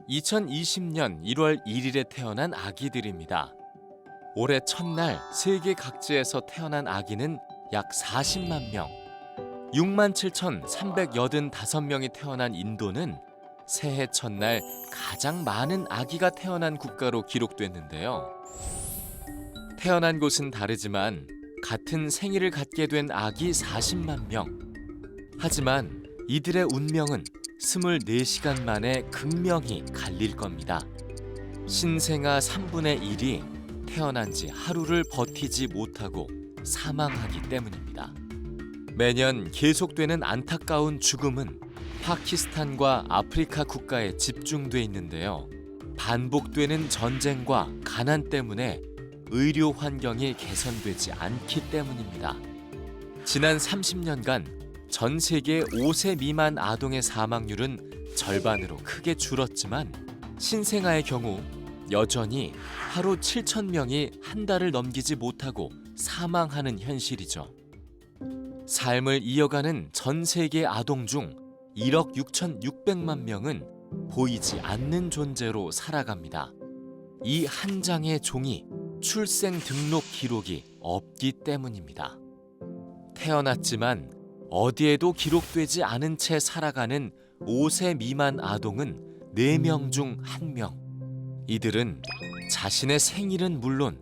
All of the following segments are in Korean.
2020년 1월 1일에 태어난 아기들입니다. 올해 첫날 세계 각지에서 태어난 아기는 약 40만 명, 67,385명이 태어난 인도는 새해 첫날 가장 많은 아기가 태어난 국가로 기록됐는데요. 태어난 곳은 다르지만 같은 생일을 갖게 된 아기 40만 명. 하지만 이들의 운명은 24시간 만에 극명히 갈릴 겁니다. 신생아 3분의 1이 태어난 지 하루를 버티지 못하고 사망하기 때문입니다. 매년 계속되는 안타까운 죽음은 파키스탄과 아프리카 국가에 집중돼 있는데요. 반복되는 전쟁과 가난 때문에 의료 환경이 개선되지 않기 때문입니다. 지난 30년간 전 세계 5세 미만 아동의 사망률은 절반으로 크게 줄었지만 신생아의 경우 여전히 하루 7,000명이 한 달을 넘기지 못하고 사망하는 현실이죠. 삶을 이어가는 전 세계 아동 중 1억 6,600만 명은 보이지 않는 존재로 살아갑니다. 이 한 장의 종이 출생 등록 기록이 없기 때문입니다. 태어났지만 어디에도 기록되지 않은 채 살아가는 5세 미만 아동은 4명 중 1명. 이들은 자신의 생일은 물론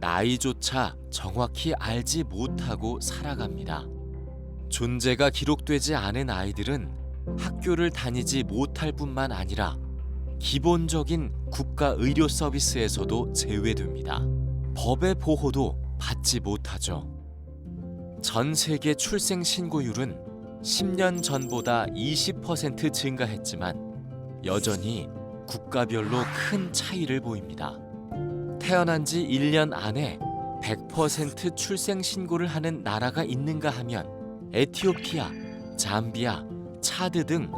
나이조차 정확히 알지 못하고 살아갑니다. 존재가 기록되지 않은 아이들은 학교를 다니지 못할 뿐만 아니라 기본적인 국가 의료 서비스에서도 제외됩니다. 법의 보호도 받지 못하죠. 전 세계 출생 신고율은 10년 전보다 20% 증가했지만 여전히 국가별로 큰 차이를 보입니다. 태어난 지 1년 안에 100% 출생 신고를 하는 나라가 있는가 하면 에티오피아, 잠비아, 차드 등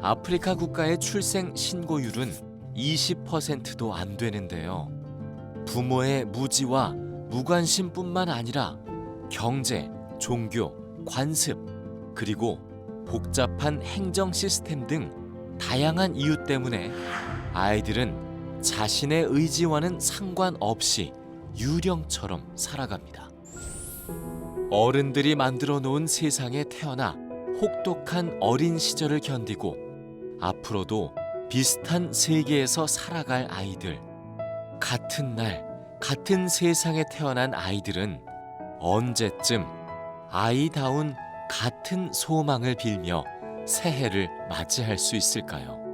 아프리카 국가의 출생 신고율은 20%도 안 되는데요. 부모의 무지와 무관심뿐만 아니라 경제, 종교, 관습, 그리고 복잡한 행정 시스템 등 다양한 이유 때문에 아이들은 자신의 의지와는 상관없이 유령처럼 살아갑니다. 어른들이 만들어 놓은 세상에 태어나 혹독한 어린 시절을 견디고 앞으로도 비슷한 세계에서 살아갈 아이들. 같은 날, 같은 세상에 태어난 아이들은 언제쯤 아이다운 같은 소망을 빌며 새해를 맞이할 수 있을까요?